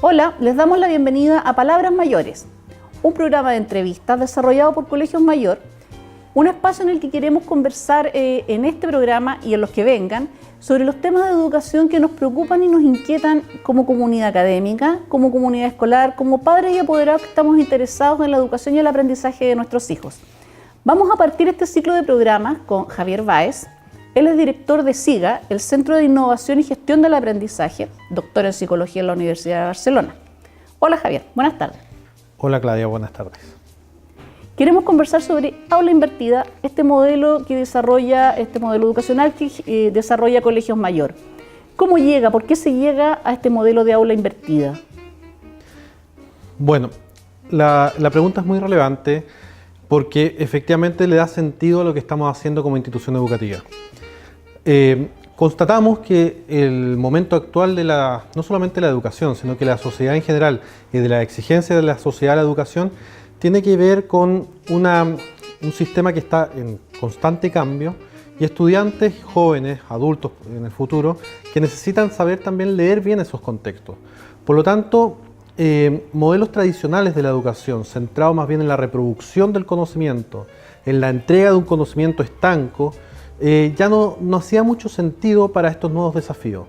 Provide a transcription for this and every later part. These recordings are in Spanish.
Hola, les damos la bienvenida a Palabras Mayores, un programa de entrevistas desarrollado por Colegios Mayor, un espacio en el que queremos conversar en este programa y en los que vengan sobre los temas de educación que nos preocupan y nos inquietan como comunidad académica, como comunidad escolar, como padres y apoderados que estamos interesados en la educación y el aprendizaje de nuestros hijos. Vamos a partir este ciclo de programas con Javier Báez. Él es director de SIGA, el Centro de Innovación y Gestión del Aprendizaje, doctor en Psicología en la Universidad de Barcelona. Hola Javier, buenas tardes. Hola Claudia, buenas tardes. Queremos conversar sobre aula invertida, este modelo educacional que desarrolla Colegios Mayor. ¿Cómo llega? ¿Por qué se llega a este modelo de aula invertida? Bueno, la pregunta es muy relevante porque efectivamente le da sentido a lo que estamos haciendo como institución educativa. Constatamos que el momento actual de no solamente la educación, sino que la sociedad en general y de la exigencia de la sociedad a la educación tiene que ver con un sistema que está en constante cambio y estudiantes, jóvenes, adultos en el futuro, que necesitan saber también leer bien esos contextos. Por lo tanto, modelos tradicionales de la educación, centrados más bien en la reproducción del conocimiento, en la entrega de un conocimiento estanco, ya no hacía mucho sentido para estos nuevos desafíos.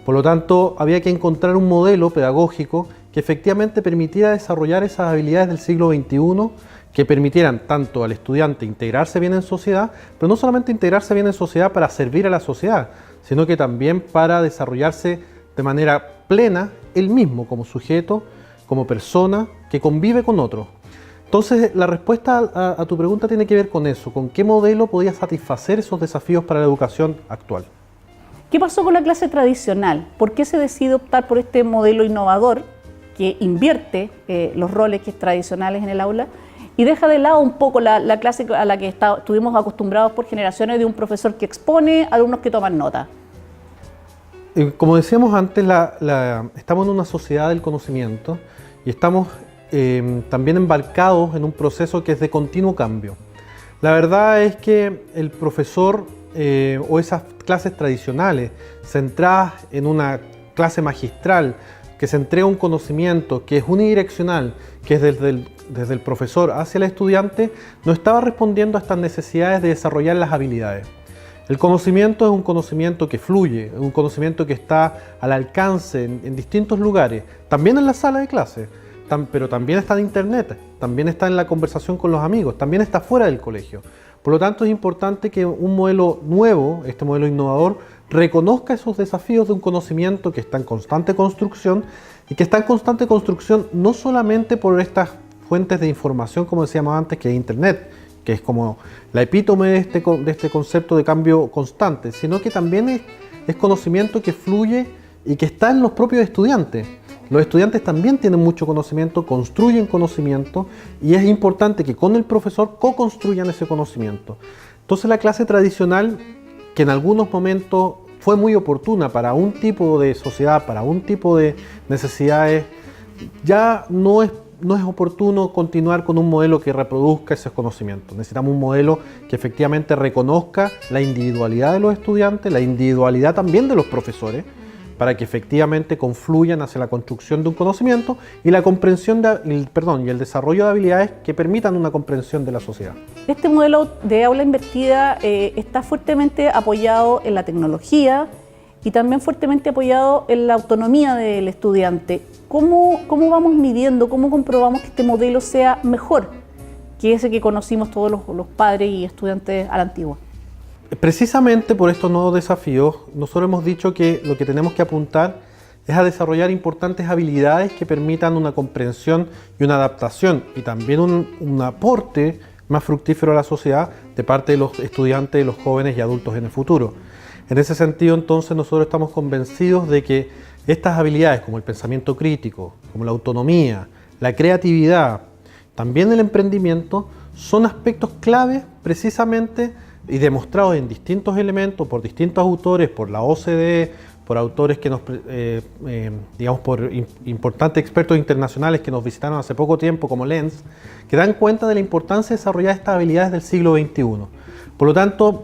Por lo tanto, había que encontrar un modelo pedagógico que efectivamente permitiera desarrollar esas habilidades del siglo XXI, que permitieran tanto al estudiante integrarse bien en sociedad, pero no solamente integrarse bien en sociedad para servir a la sociedad, sino que también para desarrollarse de manera plena él mismo como sujeto, como persona que convive con otros. Entonces, la respuesta a tu pregunta tiene que ver con eso, con qué modelo podía satisfacer esos desafíos para la educación actual. ¿Qué pasó con la clase tradicional? ¿Por qué se decide optar por este modelo innovador que invierte los roles tradicionales en el aula y deja de lado un poco la clase a la que estuvimos acostumbrados por generaciones de un profesor que expone, alumnos que toman nota? Como decíamos antes, estamos en una sociedad del conocimiento y estamos también embarcados en un proceso que es de continuo cambio. La verdad es que el profesor o esas clases tradicionales centradas en una clase magistral que se entrega un conocimiento que es unidireccional, que es desde el profesor hacia el estudiante, no estaba respondiendo a estas necesidades de desarrollar las habilidades. El conocimiento es un conocimiento que fluye, es un conocimiento que está al alcance en distintos lugares, también en la sala de clase, pero también está en internet, también está en la conversación con los amigos, también está fuera del colegio. Por lo tanto, es importante que un modelo nuevo, este modelo innovador, reconozca esos desafíos de un conocimiento que está en constante construcción y que está en constante construcción no solamente por estas fuentes de información, como decíamos antes, que es internet, que es como la epítome de este concepto de cambio constante, sino que también es conocimiento que fluye y que está en los propios estudiantes. Los estudiantes también tienen mucho conocimiento, construyen conocimiento y es importante que con el profesor co-construyan ese conocimiento. Entonces la clase tradicional, que en algunos momentos fue muy oportuna para un tipo de sociedad, para un tipo de necesidades, ya no es oportuno continuar con un modelo que reproduzca esos conocimientos. Necesitamos un modelo que efectivamente reconozca la individualidad de los estudiantes, la individualidad también de los profesores, para que efectivamente confluyan hacia la construcción de un conocimiento y la comprensión y el desarrollo de habilidades que permitan una comprensión de la sociedad. Este modelo de aula invertida está fuertemente apoyado en la tecnología y también fuertemente apoyado en la autonomía del estudiante. ¿Cómo vamos midiendo, cómo comprobamos que este modelo sea mejor que ese que conocimos todos los padres y estudiantes a la antigua? Precisamente por estos nuevos desafíos, nosotros hemos dicho que lo que tenemos que apuntar es a desarrollar importantes habilidades que permitan una comprensión y una adaptación y también un aporte más fructífero a la sociedad de parte de los estudiantes, de los jóvenes y adultos en el futuro. En ese sentido, entonces, nosotros estamos convencidos de que estas habilidades como el pensamiento crítico, como la autonomía, la creatividad, también el emprendimiento, son aspectos clave precisamente y demostrados en distintos elementos por distintos autores, por la OCDE, por autores que por importantes expertos internacionales que nos visitaron hace poco tiempo, como Lenz, que dan cuenta de la importancia de desarrollar estas habilidades del siglo XXI. Por lo tanto,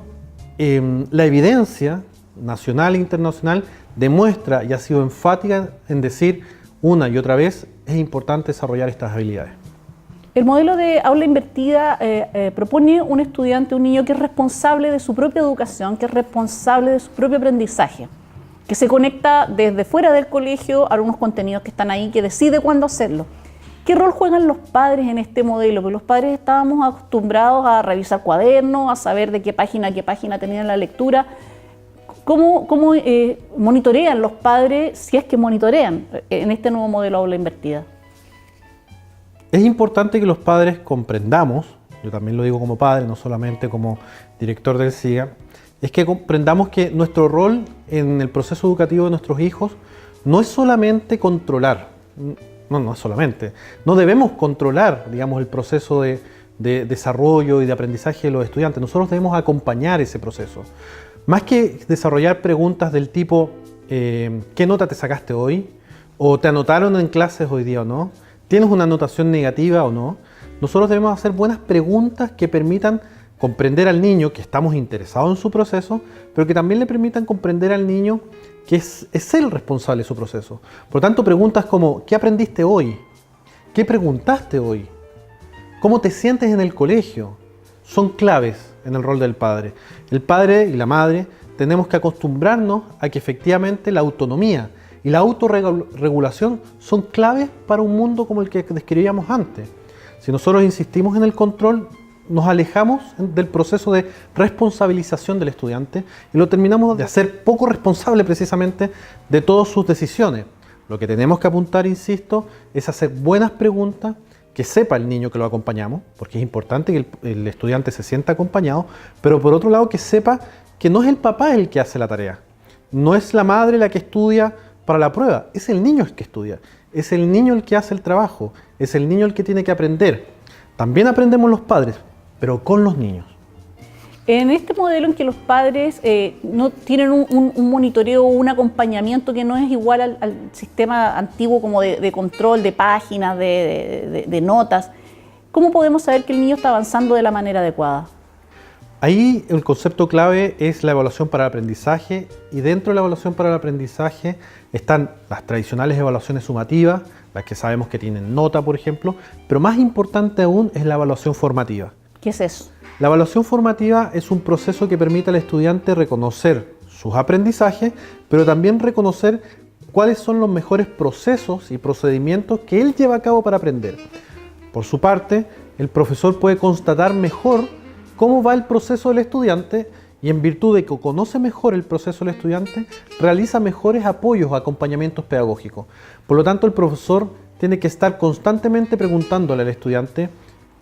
la evidencia nacional e internacional demuestra y ha sido enfática en decir una y otra vez, es importante desarrollar estas habilidades. El modelo de aula invertida propone un estudiante, un niño que es responsable de su propia educación, que es responsable de su propio aprendizaje, que se conecta desde fuera del colegio a algunos contenidos que están ahí, que decide cuándo hacerlo. ¿Qué rol juegan los padres en este modelo? Porque los padres estábamos acostumbrados a revisar cuadernos, a saber de qué página tenían la lectura. ¿Cómo monitorean los padres, si es que monitorean, en este nuevo modelo aula invertida? Es importante que los padres comprendamos, yo también lo digo como padre, no solamente como director del SIGA, es que comprendamos que nuestro rol en el proceso educativo de nuestros hijos no es solamente controlar, no es solamente, no debemos controlar, digamos, el proceso de desarrollo y de aprendizaje de los estudiantes, nosotros debemos acompañar ese proceso. Más que desarrollar preguntas del tipo, ¿qué nota te sacaste hoy? ¿O te anotaron en clases hoy día o no? ¿Tienes una anotación negativa o no? Nosotros debemos hacer buenas preguntas que permitan comprender al niño que estamos interesados en su proceso, pero que también le permitan comprender al niño que es él responsable de su proceso. Por lo tanto, preguntas como, ¿qué aprendiste hoy? ¿Qué preguntaste hoy? ¿Cómo te sientes en el colegio? Son claves en el rol del padre. El padre y la madre tenemos que acostumbrarnos a que efectivamente la autonomía y la autorregulación son claves para un mundo como el que describíamos antes. Si nosotros insistimos en el control, nos alejamos del proceso de responsabilización del estudiante y lo terminamos de hacer poco responsable precisamente de todas sus decisiones. Lo que tenemos que apuntar, insisto, es hacer buenas preguntas, que sepa el niño que lo acompañamos, porque es importante que el estudiante se sienta acompañado, pero por otro lado que sepa que no es el papá el que hace la tarea, no es la madre la que estudia para la prueba, es el niño el que estudia, es el niño el que hace el trabajo, es el niño el que tiene que aprender. También aprendemos los padres, pero con los niños. En este modelo en que los padres no tienen un monitoreo o un acompañamiento que no es igual al sistema antiguo como de control de páginas, de notas, ¿cómo podemos saber que el niño está avanzando de la manera adecuada? Ahí el concepto clave es la evaluación para el aprendizaje, y dentro de la evaluación para el aprendizaje están las tradicionales evaluaciones sumativas, las que sabemos que tienen nota, por ejemplo, pero más importante aún es la evaluación formativa. ¿Qué es eso? La evaluación formativa es un proceso que permite al estudiante reconocer sus aprendizajes, pero también reconocer cuáles son los mejores procesos y procedimientos que él lleva a cabo para aprender. Por su parte, el profesor puede constatar mejor cómo va el proceso del estudiante y, en virtud de que conoce mejor el proceso del estudiante, realiza mejores apoyos o acompañamientos pedagógicos. Por lo tanto, el profesor tiene que estar constantemente preguntándole al estudiante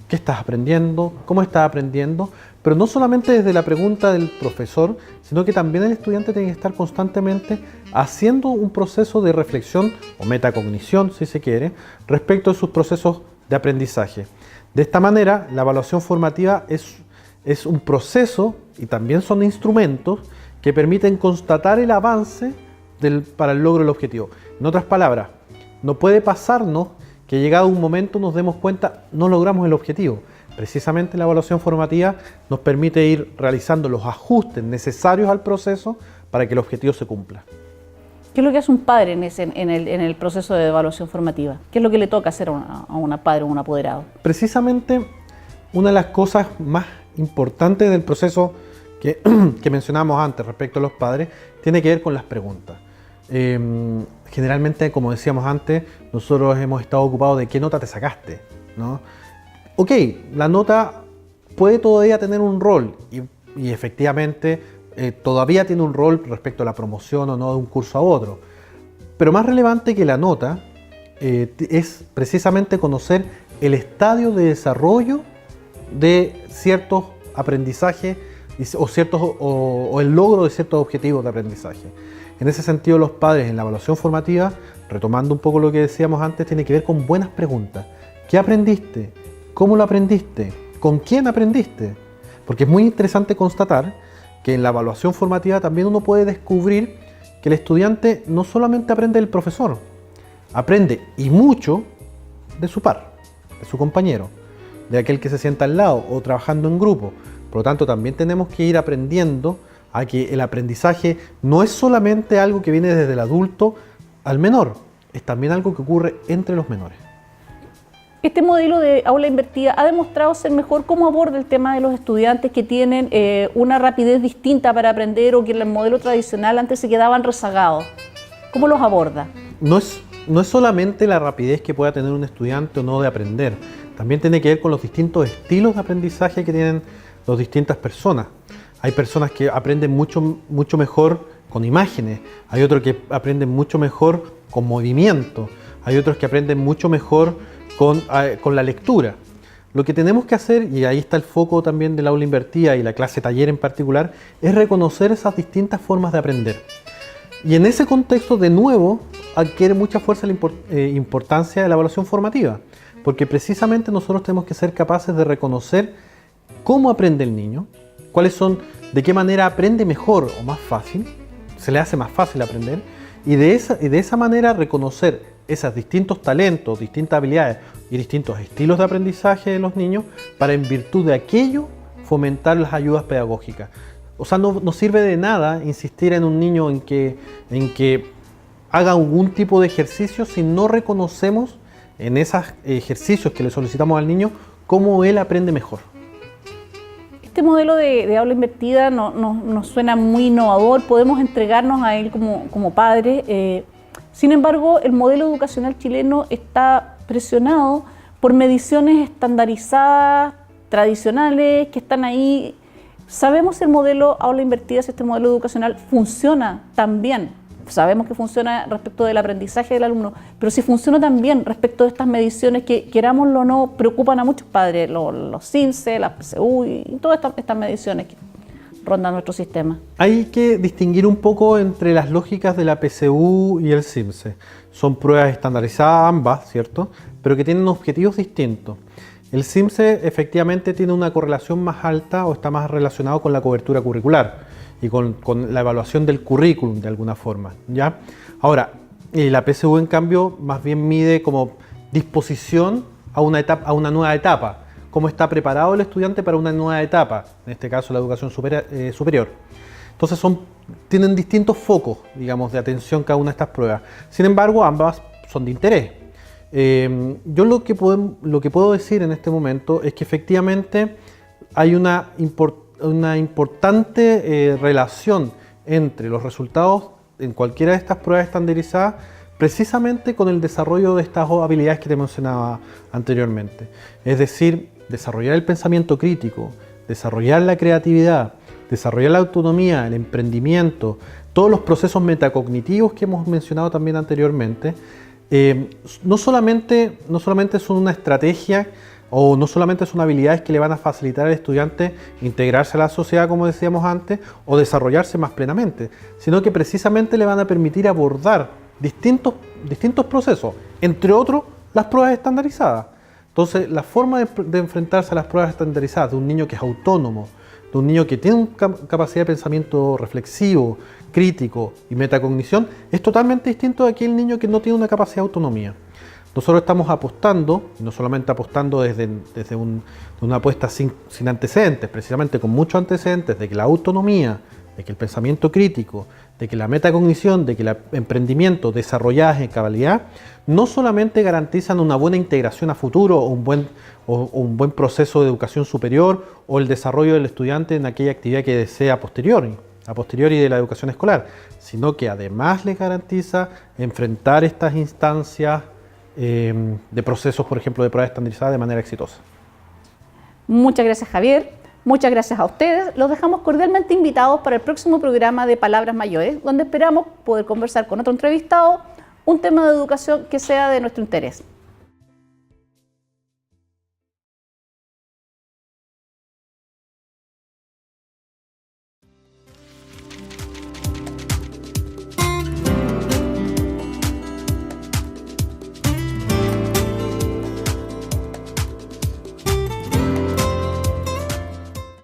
¿qué estás aprendiendo? ¿Cómo estás aprendiendo? Pero no solamente desde la pregunta del profesor, sino que también el estudiante tiene que estar constantemente haciendo un proceso de reflexión o metacognición, si se quiere, respecto a sus procesos de aprendizaje. De esta manera, la evaluación formativa es un proceso y también son instrumentos que permiten constatar el avance para el logro del objetivo. En otras palabras, no puede pasarnos que llegado un momento nos demos cuenta no logramos el objetivo. Precisamente la evaluación formativa nos permite ir realizando los ajustes necesarios al proceso para que el objetivo se cumpla. ¿Qué es lo que hace un padre en el proceso de evaluación formativa? ¿Qué es lo que le toca hacer a un padre o un apoderado? Precisamente una de las cosas más importantes del proceso que mencionamos antes respecto a los padres tiene que ver con las preguntas. Generalmente, como decíamos antes, nosotros hemos estado ocupados de qué nota te sacaste, ¿no? Ok, la nota puede todavía tener un rol y efectivamente todavía tiene un rol respecto a la promoción o no de un curso a otro. Pero más relevante que la nota es precisamente conocer el estadio de desarrollo de ciertos aprendizajes o el logro de ciertos objetivos de aprendizaje. En ese sentido, los padres en la evaluación formativa, retomando un poco lo que decíamos antes, tiene que ver con buenas preguntas. ¿Qué aprendiste? ¿Cómo lo aprendiste? ¿Con quién aprendiste? Porque es muy interesante constatar que en la evaluación formativa también uno puede descubrir que el estudiante no solamente aprende del profesor, aprende y mucho de su par, de su compañero, de aquel que se sienta al lado o trabajando en grupo. Por lo tanto, también tenemos que ir aprendiendo a que el aprendizaje no es solamente algo que viene desde el adulto al menor, es también algo que ocurre entre los menores. Este modelo de aula invertida ha demostrado ser mejor. ¿Cómo aborda el tema de los estudiantes que tienen una rapidez distinta para aprender o que en el modelo tradicional antes se quedaban rezagados? ¿Cómo los aborda? No es solamente la rapidez que pueda tener un estudiante o no de aprender, también tiene que ver con los distintos estilos de aprendizaje que tienen las distintas personas. Hay personas que aprenden mucho mejor con imágenes, hay otros que aprenden mucho mejor con movimiento, hay otros que aprenden mucho mejor con la lectura. Lo que tenemos que hacer, y ahí está el foco también del aula invertida y la clase taller en particular, es reconocer esas distintas formas de aprender. Y en ese contexto, de nuevo, adquiere mucha fuerza la importancia de la evaluación formativa, porque precisamente nosotros tenemos que ser capaces de reconocer cómo aprende el niño, de qué manera aprende mejor o más fácil, se le hace más fácil aprender, y de esa manera reconocer esos distintos talentos, distintas habilidades y distintos estilos de aprendizaje de los niños para, en virtud de aquello, fomentar las ayudas pedagógicas. O sea, no sirve de nada insistir en un niño en que haga algún tipo de ejercicio si no reconocemos en esos ejercicios que le solicitamos al niño cómo él aprende mejor. Este modelo de aula invertida nos suena muy innovador, podemos entregarnos a él como padres. Sin embargo, el modelo educacional chileno está presionado por mediciones estandarizadas, tradicionales, que están ahí. Sabemos si el modelo aula invertida, si este modelo educacional funciona tan bien. Sabemos que funciona respecto del aprendizaje del alumno, pero si funciona también respecto de estas mediciones que, querámoslo o no, preocupan a muchos padres, los CIMSE, las PSU y todas estas mediciones que rondan nuestro sistema. Hay que distinguir un poco entre las lógicas de la PSU y el CIMSE. Son pruebas estandarizadas ambas, ¿cierto? Pero que tienen objetivos distintos. El CIMSE efectivamente tiene una correlación más alta o está más relacionado con la cobertura curricular y con la evaluación del currículum de alguna forma, ¿ya? Ahora, la PSU en cambio más bien mide como disposición a una nueva etapa, cómo está preparado el estudiante para una nueva etapa, en este caso la educación superior. Entonces tienen distintos focos, digamos, de atención cada una de estas pruebas. Sin embargo, ambas son de interés. Yo lo que puedo decir en este momento es que efectivamente hay una importante relación entre los resultados en cualquiera de estas pruebas estandarizadas precisamente con el desarrollo de estas habilidades que te mencionaba anteriormente. Es decir, desarrollar el pensamiento crítico, desarrollar la creatividad, desarrollar la autonomía, el emprendimiento, todos los procesos metacognitivos que hemos mencionado también anteriormente, no solamente son una estrategia o no solamente son habilidades que le van a facilitar al estudiante integrarse a la sociedad, como decíamos antes, o desarrollarse más plenamente, sino que precisamente le van a permitir abordar distintos procesos, entre otros las pruebas estandarizadas. Entonces, la forma de enfrentarse a las pruebas estandarizadas de un niño que es autónomo, de un niño que tiene una capacidad de pensamiento reflexivo, crítico y metacognición, es totalmente distinto de aquel niño que no tiene una capacidad de autonomía. Nosotros estamos apostando, y no solamente apostando desde una apuesta sin antecedentes, precisamente con muchos antecedentes, de que la autonomía, de que el pensamiento crítico, de que la metacognición, de que el emprendimiento desarrolladas en cabalidad, no solamente garantizan una buena integración a futuro o un buen proceso de educación superior o el desarrollo del estudiante en aquella actividad que desea a posteriori de la educación escolar, sino que además les garantiza enfrentar estas instancias de procesos, por ejemplo, de pruebas estandarizadas de manera exitosa. Muchas gracias, Javier. Muchas gracias a ustedes. Los dejamos cordialmente invitados para el próximo programa de Palabras Mayores, donde esperamos poder conversar con otro entrevistado un tema de educación que sea de nuestro interés.